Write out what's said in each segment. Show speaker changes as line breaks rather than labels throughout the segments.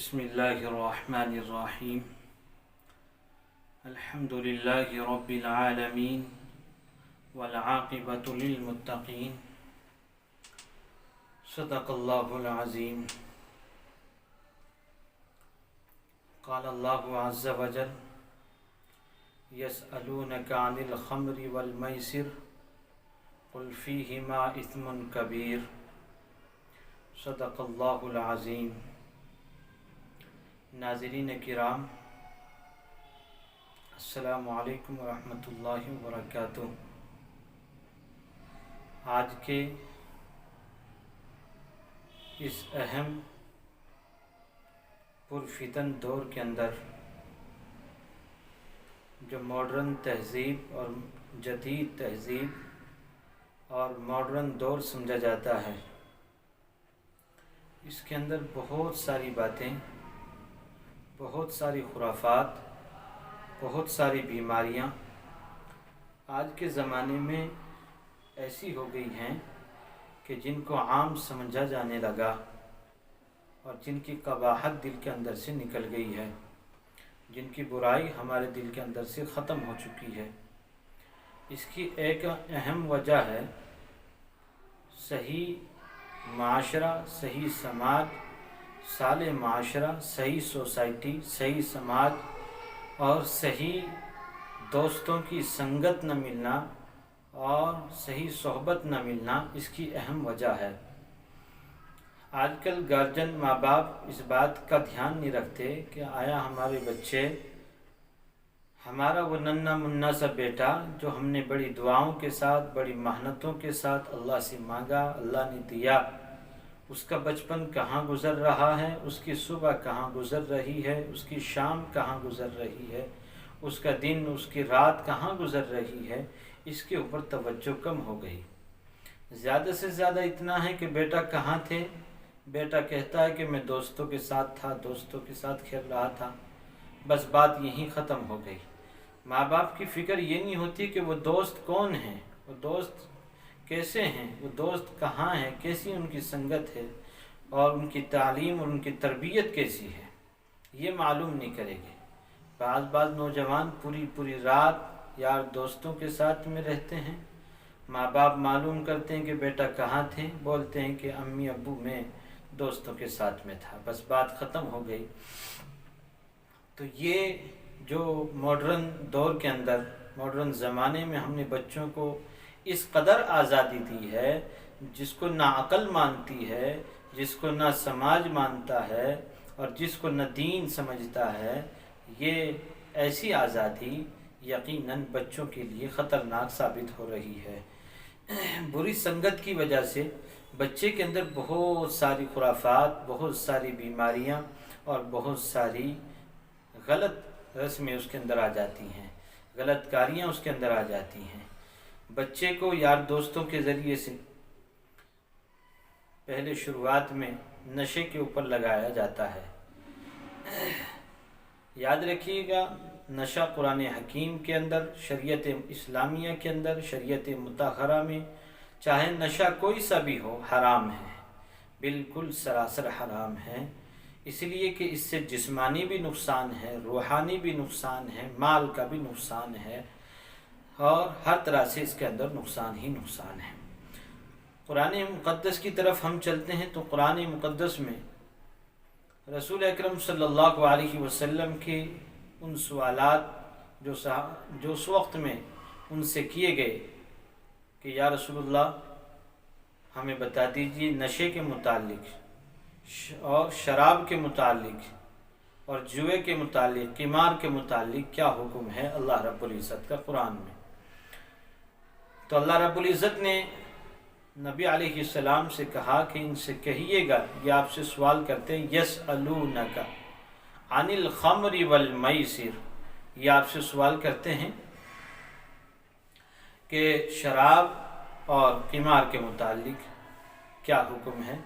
بسم اللہ الرحمن الرحیم الحمد للہ رب العالمین والعاقبۃ للمتقین صدق اللہ العظیم قال اللہ عز وجل یسألونک عن الخمر والمیسر قل فیہما اثم کبیر صدق اللہ العظیم۔ ناظرین کرام، السلام علیکم ورحمۃ اللہ وبرکاتہ۔ آج کے اس اہم پرفتن دور کے اندر جو ماڈرن تہذیب اور جدید تہذیب اور ماڈرن دور سمجھا جاتا ہے، اس کے اندر بہت ساری باتیں، بہت ساری خرافات، بہت ساری بیماریاں آج کے زمانے میں ایسی ہو گئی ہیں کہ جن کو عام سمجھا جانے لگا اور جن کی قباحت دل کے اندر سے نکل گئی ہے، جن کی برائی ہمارے دل کے اندر سے ختم ہو چکی ہے۔ اس کی ایک اہم وجہ ہے صحیح معاشرہ، صحیح سماج، صالح معاشرہ، صحیح سوسائٹی، صحیح سماج اور صحیح دوستوں کی سنگت نہ ملنا اور صحیح صحبت نہ ملنا اس کی اہم وجہ ہے۔ آج کل گارجن، ماں باپ اس بات کا دھیان نہیں رکھتے کہ آیا ہمارے بچے، ہمارا وہ ننھا منھا سا بیٹا جو ہم نے بڑی دعاؤں کے ساتھ، بڑی محنتوں کے ساتھ اللہ سے مانگا، اللہ نے دیا، اس کا بچپن کہاں گزر رہا ہے، اس کی صبح کہاں گزر رہی ہے، اس کی شام کہاں گزر رہی ہے، اس کا دن، اس کی رات کہاں گزر رہی ہے، اس کے اوپر توجہ کم ہو گئی۔ زیادہ سے زیادہ اتنا ہے کہ بیٹا کہاں تھے، بیٹا کہتا ہے کہ میں دوستوں کے ساتھ تھا، دوستوں کے ساتھ کھیل رہا تھا، بس بات یہیں ختم ہو گئی۔ ماں باپ کی فکر یہ نہیں ہوتی کہ وہ دوست کون ہیں، وہ دوست کیسے ہیں، وہ دوست کہاں ہیں، کیسی ان کی سنگت ہے اور ان کی تعلیم اور ان کی تربیت کیسی ہے، یہ معلوم نہیں کرے گے۔ بعض نوجوان پوری رات یار دوستوں کے ساتھ میں رہتے ہیں، ماں باپ معلوم کرتے ہیں کہ بیٹا کہاں تھے، بولتے ہیں کہ امی ابو میں دوستوں کے ساتھ میں تھا، بس بات ختم ہو گئی۔ تو یہ جو ماڈرن دور کے اندر، ماڈرن زمانے میں ہم نے بچوں کو اس قدر آزادی دی ہے، جس کو نہ عقل مانتی ہے، جس کو نہ سماج مانتا ہے اور جس کو نہ دین سمجھتا ہے، یہ ایسی آزادی یقیناً بچوں کے لیے خطرناک ثابت ہو رہی ہے۔ بری سنگت کی وجہ سے بچے کے اندر بہت ساری خرافات، بہت ساری بیماریاں اور بہت ساری غلط رسمیں اس کے اندر آ جاتی ہیں، غلط کاریاں اس کے اندر آ جاتی ہیں۔ بچے کو یار دوستوں کے ذریعے سے پہلے شروعات میں نشے کے اوپر لگایا جاتا ہے۔ یاد رکھیے گا، نشہ قرآن حکیم کے اندر، شریعت اسلامیہ کے اندر، شریعت مطہرہ میں، چاہے نشہ کوئی سا بھی ہو، حرام ہے، بالکل سراسر حرام ہے۔ اس لیے کہ اس سے جسمانی بھی نقصان ہے، روحانی بھی نقصان ہے، مال کا بھی نقصان ہے اور ہر طرح سے اس کے اندر نقصان ہی نقصان ہے۔ قرآن مقدس کی طرف ہم چلتے ہیں تو قرآن مقدس میں رسول اکرم صلی اللہ علیہ وسلم کے ان سوالات جو اس وقت میں ان سے کیے گئے کہ یا رسول اللہ ہمیں بتا دیجیے نشے کے متعلق اور شراب کے متعلق اور جوئے کے متعلق، قمار کے متعلق کیا حکم ہے اللہ رب العزت کا قرآن میں۔ تو اللہ رب العزت نے نبی علیہ السلام سے کہا کہ ان سے کہیے گا، یہ آپ سے سوال کرتے ہیں، یسألونک عن الخمر والمیسر، یہ آپ سے سوال کرتے ہیں کہ شراب اور قمار کے متعلق کیا حکم ہے،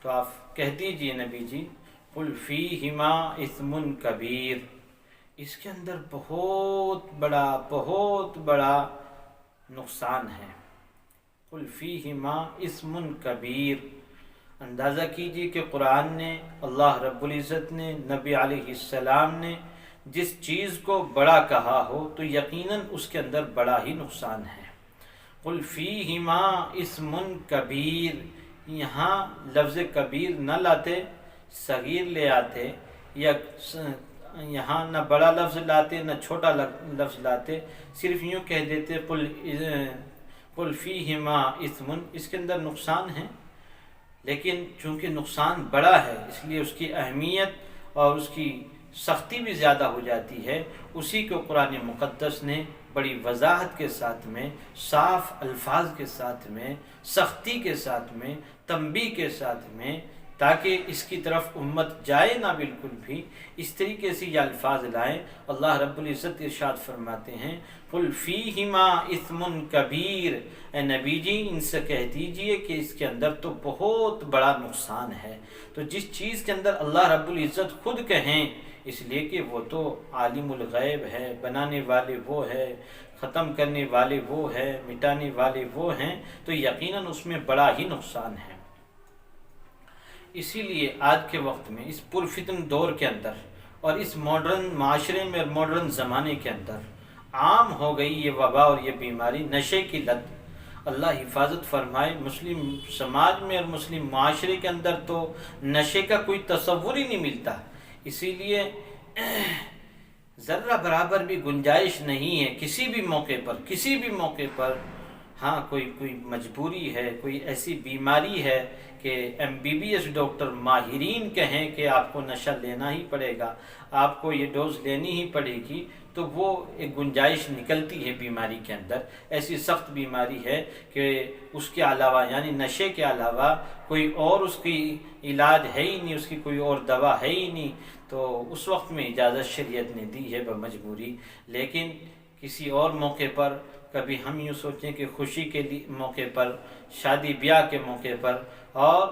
تو آپ کہہ دیجئے نبی جی، قل فیہما اثم کبیر، اس کے اندر بہت بڑا نقصان ہے۔ قل فیہما اسم کبیر، اندازہ کیجئے کہ قرآن نے، اللہ رب العزت نے، نبی علیہ السلام نے جس چیز کو بڑا کہا ہو تو یقیناً اس کے اندر بڑا ہی نقصان ہے۔ قل فیہما اسم کبیر، یہاں لفظ کبیر نہ لاتے، صغیر لے آتے، یا یہاں نہ بڑا لفظ لاتے نہ چھوٹا لفظ لاتے، صرف یوں کہہ دیتے قل فیہما اسم، اس کے اندر نقصان ہے، لیکن چونکہ نقصان بڑا ہے اس لیے اس کی اہمیت اور اس کی سختی بھی زیادہ ہو جاتی ہے۔ اسی کو قرآن مقدس نے بڑی وضاحت کے ساتھ میں، صاف الفاظ کے ساتھ میں، سختی کے ساتھ میں، تنبیہ کے ساتھ میں، تاکہ اس کی طرف امت جائے نہ بالکل بھی، اس طریقے سے یہ الفاظ لائیں۔ اللہ رب العزت ارشاد فرماتے ہیں قل فیہما اسم کبیر، اے نبی جی ان سے کہہ دیجئے کہ اس کے اندر تو بہت بڑا نقصان ہے۔ تو جس چیز کے اندر اللہ رب العزت خود کہیں، اس لیے کہ وہ تو عالم الغیب ہے، بنانے والے وہ ہے، ختم کرنے والے وہ ہے، مٹانے والے وہ ہیں، تو یقیناً اس میں بڑا ہی نقصان ہے۔ اسی لیے آج کے وقت میں اس پرفتن دور کے اندر اور اس ماڈرن معاشرے میں اور ماڈرن زمانے کے اندر عام ہو گئی یہ وبا اور یہ بیماری، نشے کی لت۔ اللہ حفاظت فرمائے، مسلم سماج میں اور مسلم معاشرے کے اندر تو نشے کا کوئی تصور ہی نہیں ملتا، اسی لیے ذرہ برابر بھی گنجائش نہیں ہے کسی بھی موقع پر ہاں کوئی مجبوری ہے، کوئی ایسی بیماری ہے کہ MBBS ڈاکٹر ماہرین کہیں کہ آپ کو نشہ لینا ہی پڑے گا، آپ کو یہ ڈوز لینی ہی پڑے گی، تو وہ ایک گنجائش نکلتی ہے بیماری کے اندر۔ ایسی سخت بیماری ہے کہ اس کے علاوہ یعنی نشے کے علاوہ کوئی اور اس کی علاج ہے ہی نہیں، اس کی کوئی اور دوا ہے ہی نہیں، تو اس وقت میں اجازت شریعت نے دی ہے بمجبوری۔ لیکن کسی اور موقع پر کبھی ہم یوں سوچیں کہ خوشی کے موقع پر، شادی بیاہ کے موقع پر، اور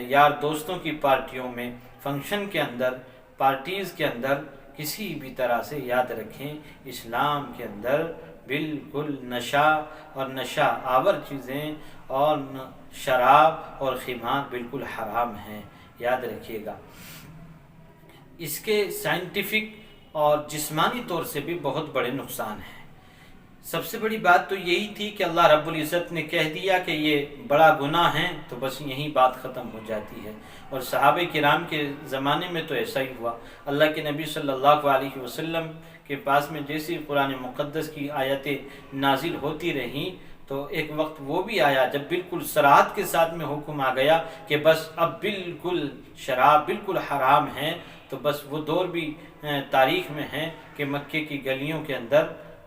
یار دوستوں کی پارٹیوں میں، فنکشن کے اندر، پارٹیز کے اندر، کسی بھی طرح سے یاد رکھیں اسلام کے اندر بالکل نشہ اور نشہ آور چیزیں اور شراب اور خمار بالکل حرام ہیں، یاد رکھیے گا۔ اس کے سائنٹیفک اور جسمانی طور سے بھی بہت بڑے نقصان ہیں۔ سب سے بڑی بات تو یہی تھی کہ اللہ رب العزت نے کہہ دیا کہ یہ بڑا گناہ ہے تو بس یہیں بات ختم ہو جاتی ہے، اور صحابہ کرام کے زمانے میں تو ایسا ہی ہوا۔ اللہ کے نبی صلی اللہ علیہ وسلم کے پاس میں جیسی قرآن مقدس کی آیتیں نازل ہوتی رہیں تو ایک وقت وہ بھی آیا جب بالکل صراحت کے ساتھ میں حکم آ گیا کہ بس اب بالکل شراب بالکل حرام ہے۔ تو بس وہ دور بھی تاریخ میں ہے کہ مکے کی گلیوں کے اندر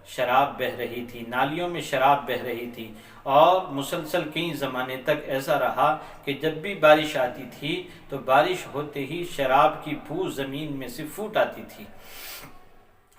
شراب بہہ رہی تھی، نالیوں میں شراب بہہ رہی تھی، اور مسلسل کئی زمانے تک ایسا رہا کہ جب بھی بارش آتی تھی تو بارش ہوتے ہی شراب کی بو زمین میں سے پھوٹ آتی تھی،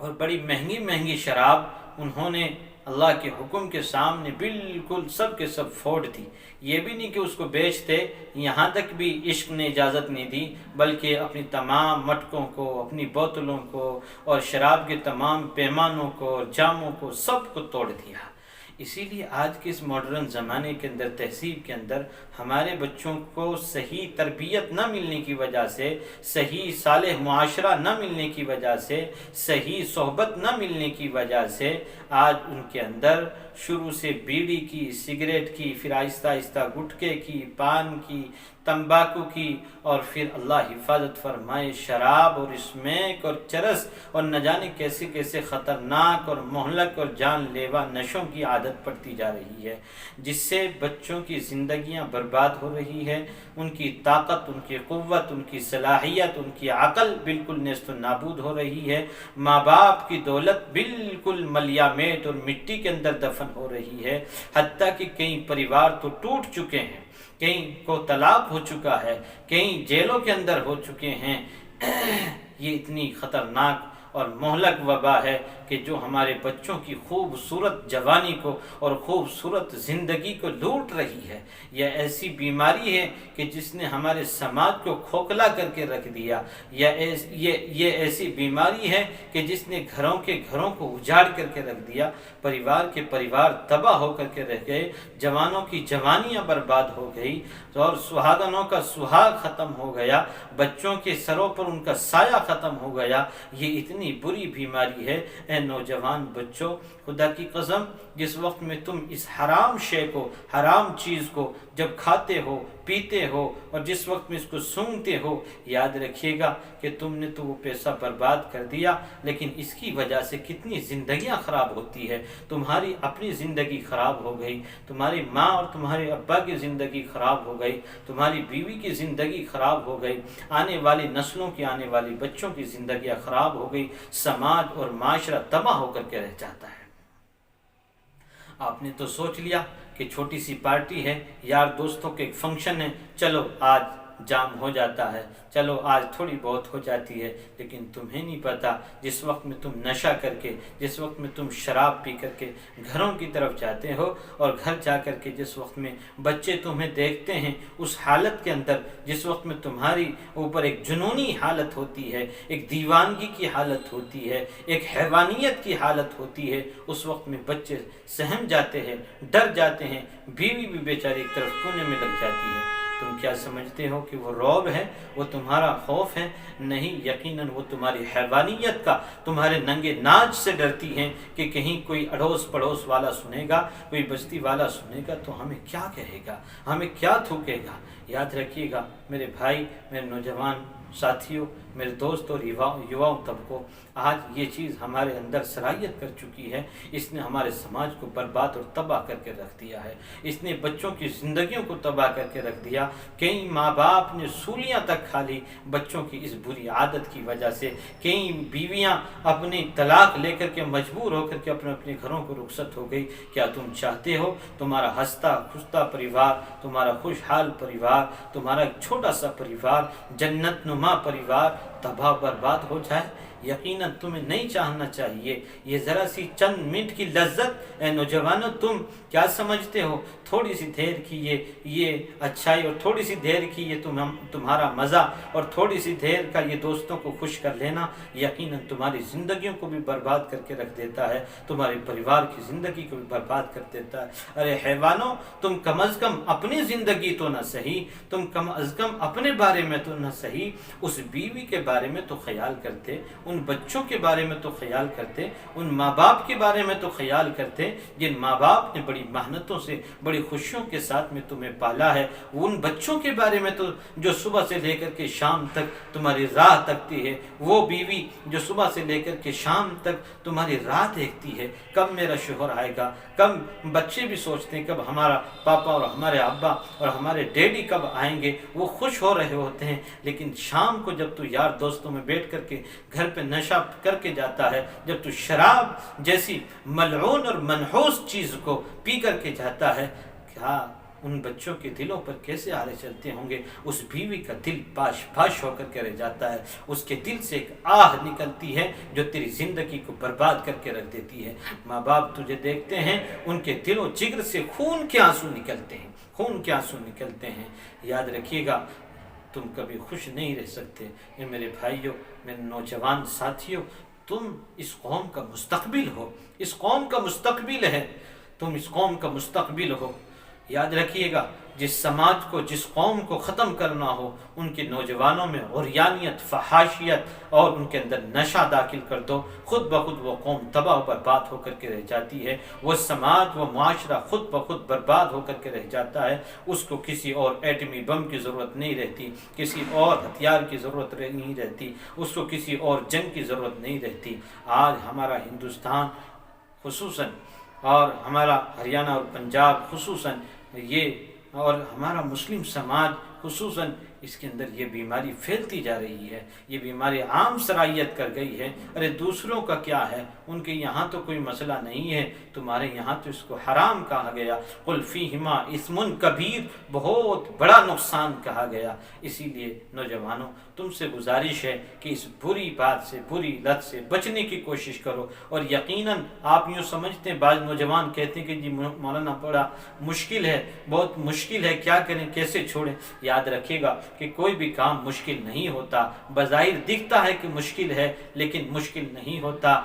اور بڑی مہنگی مہنگی شراب انہوں نے اللہ کے حکم کے سامنے بالکل سب کے سب پھوڑ دی۔ یہ بھی نہیں کہ اس کو بیچتے، یہاں تک بھی عشق نے اجازت نہیں دی، بلکہ اپنی تمام مٹکوں کو، اپنی بوتلوں کو، اور شراب کے تمام پیمانوں کو اور جاموں کو سب کو توڑ دیا۔ اسی لیے آج کے اس ماڈرن زمانے کے اندر، تہذیب کے اندر، ہمارے بچوں کو صحیح تربیت نہ ملنے کی وجہ سے، صحیح صالح معاشرہ نہ ملنے کی وجہ سے، صحیح صحبت نہ ملنے کی وجہ سے آج ان کے اندر شروع سے بیڑی کی، سگریٹ کی، پھر آہستہ آہستہ گٹکے کی، پان کی، تمباکو کی، اور پھر اللہ حفاظت فرمائے شراب اور اسمیک اور چرس اور نہ جانے کیسے کیسے خطرناک اور مہلک اور جان لیوا نشوں کی عادت پڑتی جا رہی ہے، جس سے بچوں کی زندگیاں برباد ہو رہی ہے، ان کی طاقت، ان کی قوت، ان کی صلاحیت، ان کی عقل بالکل نیست و نابود ہو رہی ہے، ماں باپ کی دولت بالکل ملیامیٹ اور مٹی کے اندر دفن ہو رہی ہے، حتیٰ کہ کئی پریوار تو ٹوٹ چکے ہیں، کہیں کو طلاق ہو چکا ہے، کہیں جیلوں کے اندر ہو چکے ہیں۔ یہ اتنی خطرناک اور مہلک وبا ہے کہ جو ہمارے بچوں کی خوبصورت جوانی کو اور خوبصورت زندگی کو لوٹ رہی ہے۔ یہ ایسی بیماری ہے کہ جس نے ہمارے سماج کو کھوکھلا کر کے رکھ دیا۔ یہ ایسی بیماری ہے کہ جس نے گھروں کو اجاڑ کر کے رکھ دیا، پریوار کے پریوار تباہ ہو کر کے رہ گئے، جوانوں کی جوانیاں برباد ہو گئی اور سہاگنوں کا سہاگ ختم ہو گیا، بچوں کے سروں پر ان کا سایہ ختم ہو گیا۔ یہ اتنی بری بیماری ہے۔ اے نوجوان بچوں، خدا کی قسم، جس وقت میں تم اس حرام شے کو، حرام چیز کو جب کھاتے ہو، پیتے ہو، اور جس وقت میں اس کو سونگھتے ہو، یاد رکھیے گا کہ تم نے تو وہ پیسہ برباد کر دیا، لیکن اس کی وجہ سے کتنی زندگیاں خراب ہوتی ہے۔ تمہاری اپنی زندگی خراب ہو گئی، تمہاری ماں اور تمہارے ابا کی زندگی خراب ہو گئی، تمہاری بیوی کی زندگی خراب ہو گئی، آنے والی نسلوں کی، آنے والی بچوں کی زندگیاں خراب ہو گئی، سماج اور معاشرہ تباہ ہو کر کے رہ جاتا ہے۔ آپ نے تو سوچ لیا کہ چھوٹی سی پارٹی ہے، یار دوستوں کے ایک فنکشن ہے، چلو آج جام ہو جاتا ہے، چلو آج تھوڑی بہت ہو جاتی ہے، لیکن تمہیں نہیں پتا جس وقت میں تم نشہ کر کے، جس وقت میں تم شراب پی کر کے گھروں کی طرف جاتے ہو، اور گھر جا کر کے جس وقت میں بچے تمہیں دیکھتے ہیں اس حالت کے اندر، جس وقت میں تمہاری اوپر ایک جنونی حالت ہوتی ہے، ایک دیوانگی کی حالت ہوتی ہے، ایک حیوانیت کی حالت ہوتی ہے، اس وقت میں بچے سہم جاتے ہیں، ڈر جاتے ہیں، بیوی بھی بیچاری ایک طرف کونے میں لگ جاتی ہے۔ تم کیا سمجھتے ہو کہ وہ رعب ہے، وہ تمہارا خوف ہے؟ نہیں، یقیناً وہ تمہاری حیوانیت کا، تمہارے ننگے ناچ سے ڈرتی ہیں کہ کہیں کوئی اڑوس پڑوس والا سنے گا، کوئی بستی والا سنے گا تو ہمیں کیا کہے گا، ہمیں کیا تھوکے گا۔ یاد رکھیے گا میرے بھائی، میرے نوجوان ساتھیوں، میرے دوست اور یواؤں طبقوں، آج یہ چیز ہمارے اندر صلاحیت کر چکی ہے۔ اس نے ہمارے سماج کو برباد اور تباہ کر کے رکھ دیا ہے، اس نے بچوں کی زندگیوں کو تباہ کر کے رکھ دیا۔ کئی ماں باپ نے سولیاں تک کھا لی بچوں کی اس بری عادت کی وجہ سے، کئی بیویاں اپنی طلاق لے کر کے مجبور ہو کر کے اپنے گھروں کو رخصت ہو گئی۔ کیا تم چاہتے ہو تمہارا ہنستا کھستا پریوار، تمہارا خوشحال پریوار، تمہارا ایک چھوٹا سا پریوار، جنت نما پریوار تباہ برباد ہو جائے؟ یقیناً تمہیں نہیں چاہنا چاہیے۔ یہ ذرا سی چند منٹ کی لذت، اے نوجوانوں، تم کیا سمجھتے ہو تھوڑی سی دیر کی یہ اچھائی، اور تھوڑی سی دیر کی یہ تمہارا مزہ، اور تھوڑی سی دیر کا یہ دوستوں کو خوش کر لینا، یقیناً تمہاری زندگیوں کو بھی برباد کر کے رکھ دیتا ہے، تمہارے پریوار کی زندگی کو بھی برباد کر دیتا ہے۔ ارے حیوانوں، تم کم از کم اپنی زندگی تو نہ صحیح، تم کم از کم اپنے بارے میں تو نہ صحیح اس بیوی کے بارے میں تو خیال کرتے، ان بچوں کے بارے میں تو خیال کرتے، ان ماں باپ کے بارے میں تو خیال کرتے جن ماں باپ نے بڑی محنتوں سے، بڑی خوشیوں کے ساتھ میں تمہیں پالا ہے۔ ان بچوں کے بارے میں تو جو صبح سے لے کر کے شام تک تمہاری راہ تکتی ہے، وہ بیوی جو صبح سے لے کر کے شام تک تمہاری راہ دیکھتی ہے، کب میرا شوہر آئے گا، کب بچے بھی سوچتے ہیں کب ہمارا پاپا اور ہمارے ابا اور ہمارے ڈیڈی کب آئیں گے، وہ خوش ہو رہے ہوتے ہیں۔ لیکن شام کو جب تو یار دوستوں میں بیٹھ کر کے گھر پہ نشہ کر کے جاتا ہے، جب تو شراب جیسی ملعون اور منحوس چیز کو پی کر کے جاتا ہے، کیا ان بچوں کے دلوں پر کیسے آلے چلتے ہوں گے؟ اس بیوی کا دل پاش پاش ہو کر کے رہ جاتا ہے، اس کے دل سے ایک آہ نکلتی ہے جو تیری زندگی کو برباد کر کے رکھ دیتی ہے۔ ماں باپ تجھے دیکھتے ہیں، ان کے دل و جگر سے خون کے آنسو نکلتے ہیں، خون کے آنسو نکلتے ہیں۔ یاد رکھیے گا تم کبھی خوش نہیں رہ سکتے۔ اے میرے بھائیوں، میرے نوجوان ساتھیوں، تم اس قوم کا مستقبل ہو، اس قوم کا مستقبل ہے، تم اس قوم کا مستقبل ہو۔ یاد رکھیے گا جس سماج کو، جس قوم کو ختم کرنا ہو، ان کے نوجوانوں میں عریانیت، فحاشیت اور ان کے اندر نشہ داخل کر دو، خود بخود وہ قوم تباہ و برباد ہو کر کے رہ جاتی ہے، وہ سماج، وہ معاشرہ خود بخود برباد ہو کر کے رہ جاتا ہے۔ اس کو کسی اور ایٹمی بم کی ضرورت نہیں رہتی، کسی اور ہتھیار کی ضرورت نہیں رہتی، اس کو کسی اور جنگ کی ضرورت نہیں رہتی۔ آج ہمارا ہندوستان خصوصاً، اور ہمارا ہریانہ اور پنجاب خصوصاً، یہ اور ہمارا مسلم سماج خصوصاً اس کے اندر یہ بیماری پھیلتی جا رہی ہے، یہ بیماری عام سرائیت کر گئی ہے۔ ارے دوسروں کا کیا ہے، ان کے یہاں تو کوئی مسئلہ نہیں ہے، تمہارے یہاں تو اس کو حرام کہا گیا، قل فیہما اسم کبیر، بہت بڑا نقصان کہا گیا۔ اسی لیے نوجوانوں تم سے گزارش ہے کہ اس بری بات سے، بری لت سے بچنے کی کوشش کرو۔ اور یقیناً آپ یوں سمجھتے ہیں، بعض نوجوان کہتے ہیں کہ جی مولانا بڑا مشکل ہے، بہت مشکل ہے، کیا کریں، کیسے چھوڑیں؟ یاد رکھیے گا کہ کوئی بھی کام مشکل نہیں ہوتا، بظاہر دکھتا ہے کہ مشکل ہے لیکن مشکل نہیں ہوتا۔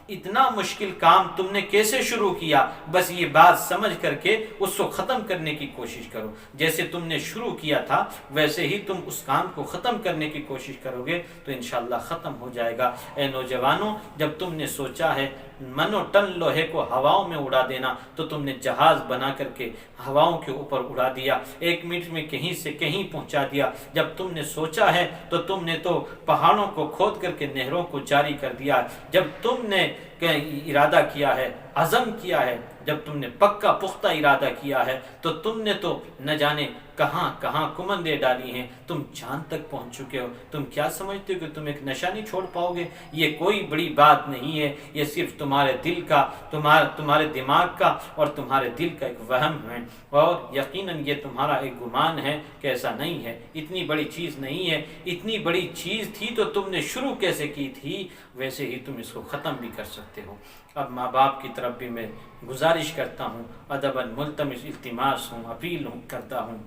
اتنا مشکل کام تم نے کیسے شروع کیا، بس یہ بات سمجھ کر کے اس کو ختم کرنے کی کوشش کرو۔ جیسے تم نے شروع کیا تھا ویسے ہی تم اس کام کو ختم کرنے کی کوشش کرو گے تو انشاءاللہ ختم ہو جائے گا۔ اے نوجوانوں، جب تم نے سوچا ہے منو ٹن لوہے کو ہواؤں میں اڑا دینا تو تم نے جہاز بنا کر کے ہواؤں کے اوپر اڑا دیا، 1 منٹ میں کہیں سے کہیں پہنچا دیا۔ جب تم نے سوچا ہے تو تم نے تو پہاڑوں کو کھود کر کے نہروں کو جاری کر دیا۔ جب تم نے ارادہ کیا ہے، عزم کیا ہے، جب تم نے پکا پختہ ارادہ کیا ہے تو تم نے تو نہ جانے کہاں کہاں کمندیں ڈالی ہیں، تم چاند تک پہنچ چکے ہو۔ تم کیا سمجھتے ہو کہ تم ایک نشہ نہیں چھوڑ پاؤ گے؟ یہ کوئی بڑی بات نہیں ہے، یہ صرف تمہارے دل کا، تمہارے دماغ کا اور تمہارے دل کا ایک وہم ہے، اور یقیناً یہ تمہارا ایک گمان ہے کہ ایسا نہیں ہے، اتنی بڑی چیز نہیں ہے۔ اتنی بڑی چیز تھی تو تم نے شروع کیسے کی تھی، ویسے ہی تم اس کو ختم بھی کر سکتے ہو۔ اب ماں باپ کی طرف بھی میں گزارش کرتا ہوں، ادباً ملتمس، التماس ہوں، اپیل کرتا ہوں،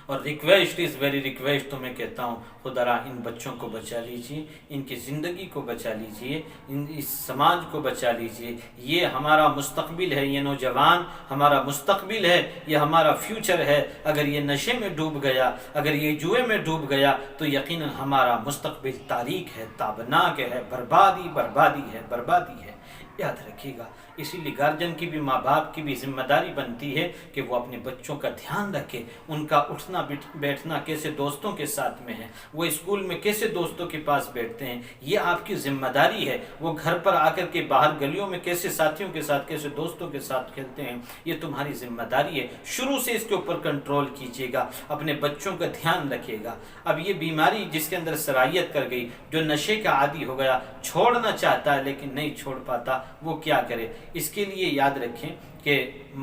اور ریکویسٹ از ویری ریکویسٹ، تو میں کہتا ہوں خدا را ان بچوں کو بچا لیجیے، ان کی زندگی کو بچا لیجیے، اس سماج کو بچا لیجیے۔ یہ ہمارا مستقبل ہے، یہ نوجوان ہمارا مستقبل ہے، یہ ہمارا فیوچر ہے۔ اگر یہ نشے میں ڈوب گیا، اگر یہ جوئے میں ڈوب گیا تو یقیناً ہمارا مستقبل تاریک ہے، تابناک ہے، بربادی بربادی ہے، بربادی ہے۔ یاد رکھیے گا، اسی لیے گارجن کی بھی، ماں باپ کی بھی ذمہ داری بنتی ہے کہ وہ اپنے بچوں کا دھیان رکھے، ان کا اٹھنا بیٹھنا کیسے دوستوں کے ساتھ میں ہے، وہ اسکول میں کیسے دوستوں کے پاس بیٹھتے ہیں، یہ آپ کی ذمہ داری ہے۔ وہ گھر پر آ کر کے باہر گلیوں میں کیسے ساتھیوں کے ساتھ، کیسے دوستوں کے ساتھ کھیلتے ہیں، یہ تمہاری ذمہ داری ہے۔ شروع سے اس کے اوپر کنٹرول کیجیے گا، اپنے بچوں کا دھیان رکھیے گا۔ اب یہ بیماری جس کے اندر سرائیت کر گئی، جو نشے کا عادی ہو گیا، چھوڑنا چاہتا ہے لیکن نہیں چھوڑ پاتا، وہ کیا کرے؟ اس کے لیے یاد رکھیں کہ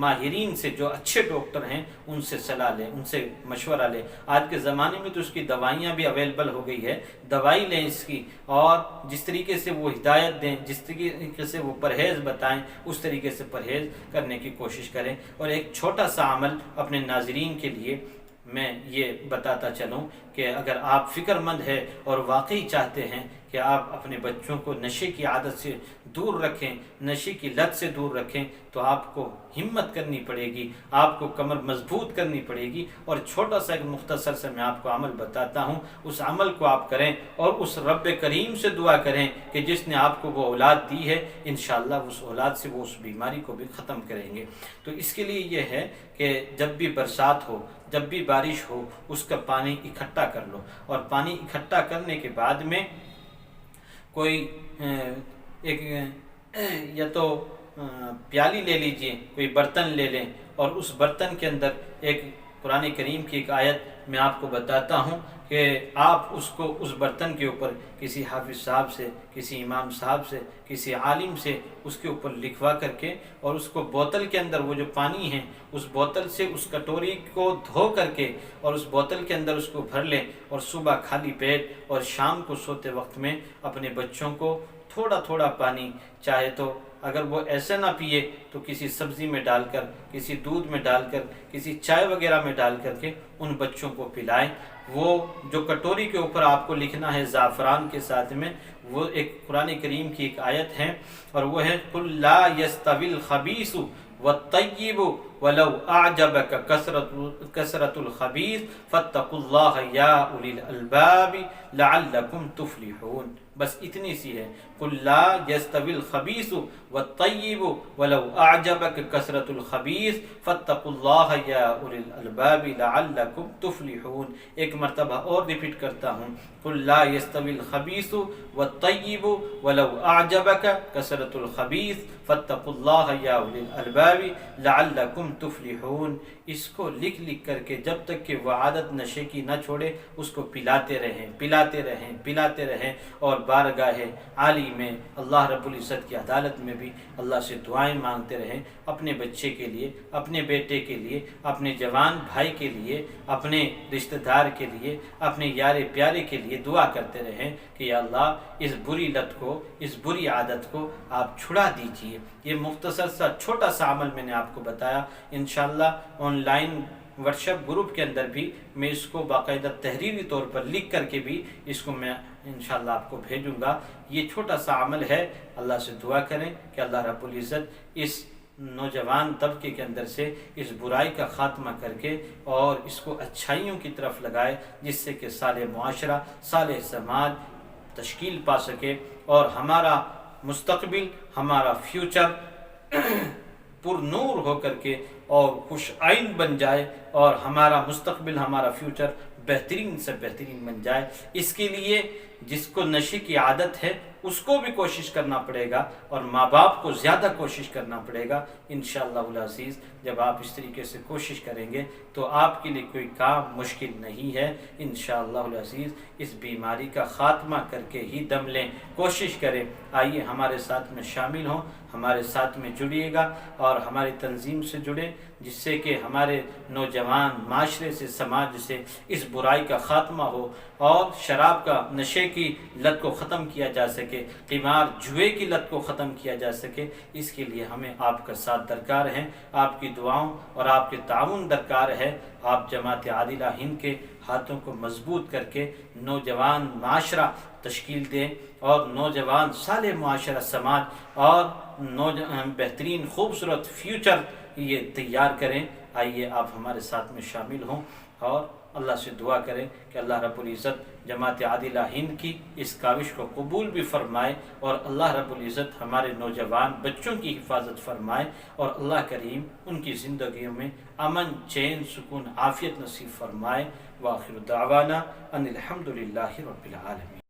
ماہرین سے، جو اچھے ڈاکٹر ہیں ان سے صلاح لیں، ان سے مشورہ لیں۔ آج کے زمانے میں تو اس کی دوائیاں بھی اویلیبل ہو گئی ہے، دوائی لیں اس کی، اور جس طریقے سے وہ ہدایت دیں، جس طریقے سے وہ پرہیز بتائیں، اس طریقے سے پرہیز کرنے کی کوشش کریں۔ اور ایک چھوٹا سا عمل اپنے ناظرین کے لیے میں یہ بتاتا چلوں کہ اگر آپ فکر مند ہیں اور واقعی چاہتے ہیں کہ آپ اپنے بچوں کو نشے کی عادت سے دور رکھیں، نشے کی لت سے دور رکھیں، تو آپ کو ہمت کرنی پڑے گی، آپ کو کمر مضبوط کرنی پڑے گی۔ اور چھوٹا سا ایک مختصر سے میں آپ کو عمل بتاتا ہوں، اس عمل کو آپ کریں اور اس رب کریم سے دعا کریں کہ جس نے آپ کو وہ اولاد دی ہے، انشاءاللہ اس اولاد سے وہ اس بیماری کو بھی ختم کریں گے۔ تو اس کے لیے یہ ہے کہ جب بھی برسات ہو، جب بھی بارش ہو، اس کا پانی اکٹھا کر لو، اور پانی اکٹھا کرنے کے بعد میں کوئی ایک یا تو پیالی لے لیجئے، کوئی برتن لے لیں، اور اس برتن کے اندر ایک قرآن کریم کی ایک آیت میں آپ کو بتاتا ہوں کہ آپ اس کو اس برتن کے اوپر کسی حافظ صاحب سے، کسی امام صاحب سے، کسی عالم سے اس کے اوپر لکھوا کر کے، اور اس کو بوتل کے اندر، وہ جو پانی ہے اس بوتل سے اس کٹوری کو دھو کر کے اور اس بوتل کے اندر اس کو بھر لیں، اور صبح خالی پیٹ اور شام کو سوتے وقت میں اپنے بچوں کو تھوڑا تھوڑا پانی، چاہے تو اگر وہ ایسے نہ پیے تو کسی سبزی میں ڈال کر، کسی دودھ میں ڈال کر، کسی چائے وغیرہ میں ڈال کر کے ان بچوں کو پلائیں۔ وہ جو کٹوری کے اوپر آپ کو لکھنا ہے زعفران کے ساتھ میں، وہ ایک قرآن کریم کی ایک آیت ہے، اور وہ ہے قُلْ لَا يَسْتَوِي الْخَبِيثُ وَالطَّيِّبُ وَلَوْ أَعْجَبَكَ كَثْرَةُ الْخَبِيثِ فَاتَّقُوا اللَّهَ يَا أُولِي الْأَلْبَابِ لَعَلَّكُمْ تُفْلِحُونَ۔ بس اتنی سی ہے، قل لا یستوی الخبیث والطیب ولو اعجبک کثرت الخبیث فاتقوا اللہ یا اولی الالباب لعلکم تفلحون۔ ایک مرتبہ اور ریپیٹ کرتا ہوں، قل لا یستوی الخبیث والطیب ولو اعجبک کثرت الخبیث فاتقوا اللہ یا اولی الالباب لعلکم تفلحون۔ اس کو لکھ لکھ کر کے جب تک کہ وہ عادت نشے کی نہ چھوڑے اس کو پلاتے رہیں پلاتے رہیں پلاتے رہیں، اور بارگاہ عالی میں اللہ رب العزت کی عدالت میں بھی اللہ سے دعائیں مانگتے رہیں، اپنے بچے کے لیے، اپنے بیٹے کے لیے، اپنے جوان بھائی کے لیے، اپنے رشتہ دار کے لیے، اپنے یار پیارے کے لیے دعا کرتے رہیں کہ یا اللہ اس بری لت کو، اس بری عادت کو آپ چھڑا دیجئے۔ یہ مختصر سا چھوٹا سا عمل میں نے آپ کو بتایا، انشاءاللہ آن لائن ورکشاپ گروپ کے اندر بھی میں اس کو باقاعدہ تحریری طور پر لکھ کر کے بھی اس کو میں انشاءاللہ آپ کو بھیجوں گا۔ یہ چھوٹا سا عمل ہے، اللہ سے دعا کریں کہ اللہ رب العزت اس نوجوان طبقے کے اندر سے اس برائی کا خاتمہ کر کے اور اس کو اچھائیوں کی طرف لگائے، جس سے کہ صالح معاشرہ، صالح سماج تشکیل پا سکے اور ہمارا مستقبل، ہمارا فیوچر پر نور ہو کر کے اور خوش آئند بن جائے، اور ہمارا مستقبل، ہمارا فیوچر بہترین سے بہترین بن جائے۔ اس کے لیے جس کو نشے کی عادت ہے اس کو بھی کوشش کرنا پڑے گا، اور ماں باپ کو زیادہ کوشش کرنا پڑے گا۔ انشاءاللہ العزیز جب آپ اس طریقے سے کوشش کریں گے تو آپ کے لیے کوئی کام مشکل نہیں ہے۔ انشاءاللہ العزیز اس بیماری کا خاتمہ کر کے ہی دم لیں، کوشش کریں۔ آئیے ہمارے ساتھ میں شامل ہوں، ہمارے ساتھ میں جڑیے گا اور ہماری تنظیم سے جڑیں، جس سے کہ ہمارے نوجوان معاشرے سے، سماج سے اس برائی کا خاتمہ ہو اور شراب کا، نشے کی لت کو ختم کیا جا سکے، قمار جوئے کی لت کو ختم کیا جا سکے۔ اس کے لیے ہمیں آپ کا ساتھ درکار ہے، آپ کی دعاؤں اور آپ کے تعاون درکار ہے۔ آپ جماعت عادلہ ہند کے ہاتھوں کو مضبوط کر کے نوجوان معاشرہ تشکیل دیں، اور نوجوان صالح معاشرہ سماج اور بہترین خوبصورت فیوچر یہ تیار کریں۔ آئیے آپ ہمارے ساتھ میں شامل ہوں اور اللہ سے دعا کریں کہ اللہ رب العزت جماعت عادلہ ہند کی اس کاوش کو قبول بھی فرمائے، اور اللہ رب العزت ہمارے نوجوان بچوں کی حفاظت فرمائے، اور اللہ کریم ان کی زندگیوں میں امن، چین، سکون، عافیت نصیب فرمائے۔ وآخر دعوانا ان الحمد للہ رب العالمین۔